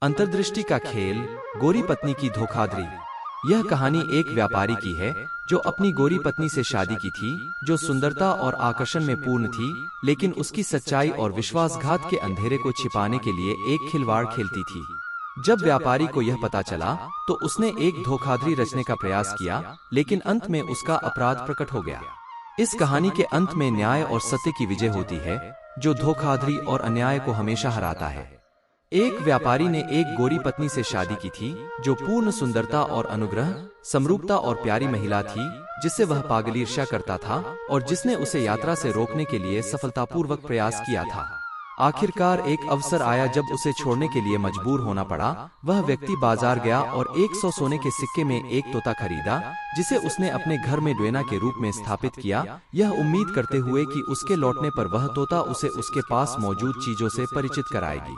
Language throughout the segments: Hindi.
अंतर्दृष्टि का खेल, गोरी पत्नी की धोखाधड़ी। यह कहानी एक व्यापारी की है जो अपनी गोरी पत्नी से शादी की थी, जो सुंदरता और आकर्षण में पूर्ण थी, लेकिन उसकी सच्चाई और विश्वासघात के अंधेरे को छिपाने के लिए एक खिलवाड़ खेलती थी। जब व्यापारी को यह पता चला तो उसने एक धोखाधड़ी रचने का प्रयास किया, लेकिन अंत में उसका अपराध प्रकट हो गया। इस कहानी के अंत में न्याय और सत्य की विजय होती है, जो धोखाधड़ी और अन्याय को हमेशा हराता है। एक व्यापारी ने एक गोरी पत्नी से शादी की थी, जो पूर्ण सुंदरता और अनुग्रह, समरूपता और प्यारी महिला थी, जिससे वह पागल ईर्ष्या करता था और जिसने उसे यात्रा से रोकने के लिए सफलतापूर्वक प्रयास किया था। आखिरकार एक अवसर आया जब उसे छोड़ने के लिए मजबूर होना पड़ा। वह व्यक्ति बाजार गया और 100 सोने के सिक्के में एक तोता खरीदा, जिसे उसने अपने घर में डुएना के रूप में स्थापित किया, यह उम्मीद करते हुए कि उसके लौटने पर वह तोता उसे उसके पास मौजूद चीजों से परिचित कराएगी।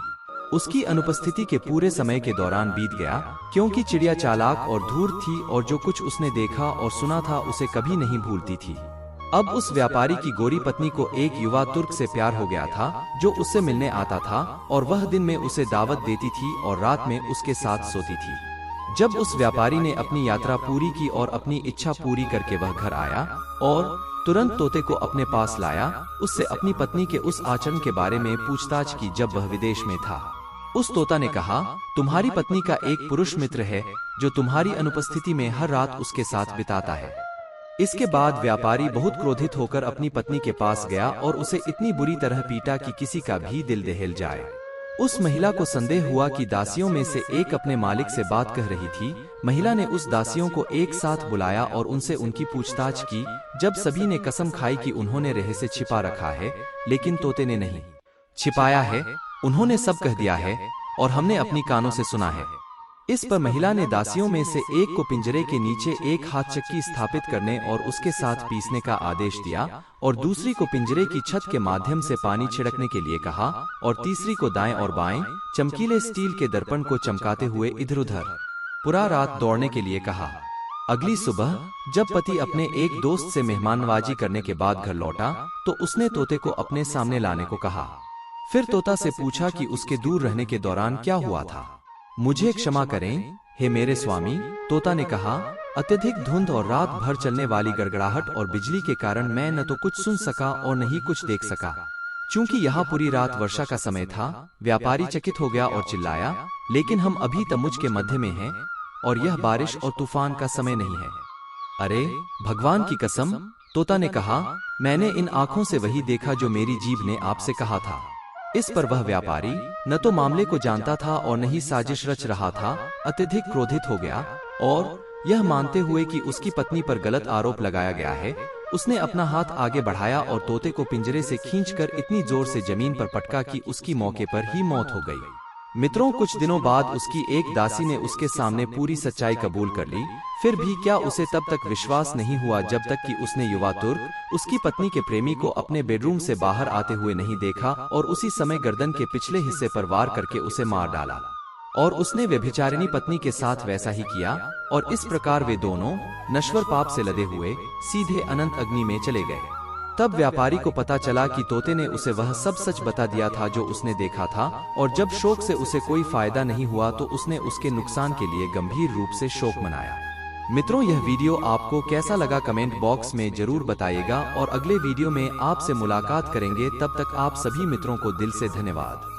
उसकी अनुपस्थिति के पूरे समय के दौरान बीत गया, क्योंकि चिड़िया चालाक और धूर्त थी और जो कुछ उसने देखा और सुना था उसे कभी नहीं भूलती थी। अब उस व्यापारी की गोरी पत्नी को एक युवा तुर्क से प्यार हो गया था, जो उससे मिलने आता था और वह दिन में उसे दावत देती थी और रात में उसके साथ सोती थी। जब उस व्यापारी ने अपनी यात्रा पूरी की और अपनी इच्छा पूरी करके वह घर आया और तुरंत तोते को अपने पास लाया, उससे अपनी पत्नी के उस आचरण के बारे में पूछताछ की जब वह विदेश में था। उस तोता ने कहा, तुम्हारी पत्नी का एक पुरुष मित्र है जो तुम्हारी अनुपस्थिति में हर रात उसके साथ बिताता है। इसके बाद व्यापारी बहुत क्रोधित होकर अपनी पत्नी के पास गया और उसे इतनी बुरी तरह पीटा कि किसी का भी दिल दहल जाए। उस महिला को संदेह हुआ कि दासियों में से एक अपने मालिक से बात कह रही थी। महिला ने उस दासियों को एक साथ बुलाया और उनसे उनकी पूछताछ की। जब सभी ने कसम खाई कि उन्होंने रहस्य छिपा रखा है, लेकिन तोते ने नहीं छिपाया है, उन्होंने सब कह दिया है और हमने अपनी कानों से सुना है। इस पर महिला ने दासियों में से एक को पिंजरे के नीचे एक हाथ चक्की स्थापित करने और उसके साथ पीसने का आदेश दिया, और दूसरी को पिंजरे की छत के माध्यम से पानी छिड़कने के लिए कहा, और तीसरी को दाएं और बाएं चमकीले स्टील के दर्पण को चमकाते हुए इधर उधर पूरा रात दौड़ने के लिए कहा। अगली सुबह जब पति अपने एक दोस्त से मेहमाननवाजी करने के बाद घर लौटा तो उसने तोते को अपने सामने लाने को कहा। फिर तोता से पूछा कि उसके दूर रहने के दौरान क्या हुआ था। मुझे क्षमा करें, हे मेरे स्वामी, तोता ने कहा, अत्यधिक धुंध और रात भर चलने वाली गड़गड़ाहट और बिजली के कारण मैं न तो कुछ सुन सका और न ही कुछ देख सका। चूंकि यहाँ पूरी रात वर्षा का समय था, व्यापारी चकित हो गया और चिल्लाया, लेकिन हम अभी तमुज के मध्य में हैं और यह बारिश और तूफान का समय नहीं है। अरे भगवान की कसम, तोता ने कहा, मैंने इन आंखों से वही देखा जो मेरी जीभ ने आपसे कहा था। इस पर वह व्यापारी न तो मामले को जानता था और न ही साजिश रच रहा था, अत्यधिक क्रोधित हो गया और यह मानते हुए कि उसकी पत्नी पर गलत आरोप लगाया गया है, उसने अपना हाथ आगे बढ़ाया और तोते को पिंजरे से खींचकर इतनी जोर से जमीन पर पटका कि उसकी मौके पर ही मौत हो गई। मित्रों, कुछ दिनों बाद उसकी एक दासी ने उसके सामने पूरी सच्चाई कबूल कर ली। फिर भी क्या उसे तब तक विश्वास नहीं हुआ जब तक कि उसने युवा तुर्क उसकी पत्नी के प्रेमी को अपने बेडरूम से बाहर आते हुए नहीं देखा और उसी समय गर्दन के पिछले हिस्से पर वार करके उसे मार डाला। और उसने व्यभिचारिणी पत्नी के साथ वैसा ही किया और इस प्रकार वे दोनों नश्वर पाप से लदे हुए सीधे अनंत अग्नि में चले गए। तब व्यापारी को पता चला कि तोते ने उसे वह सब सच बता दिया था जो उसने देखा था, और जब शोक से उसे कोई फायदा नहीं हुआ तो उसने उसके नुकसान के लिए गंभीर रूप से शोक मनाया। मित्रों, यह वीडियो आपको कैसा लगा कमेंट बॉक्स में जरूर बताइएगा और अगले वीडियो में आपसे मुलाकात करेंगे। तब तक आप सभी मित्रों को दिल से धन्यवाद।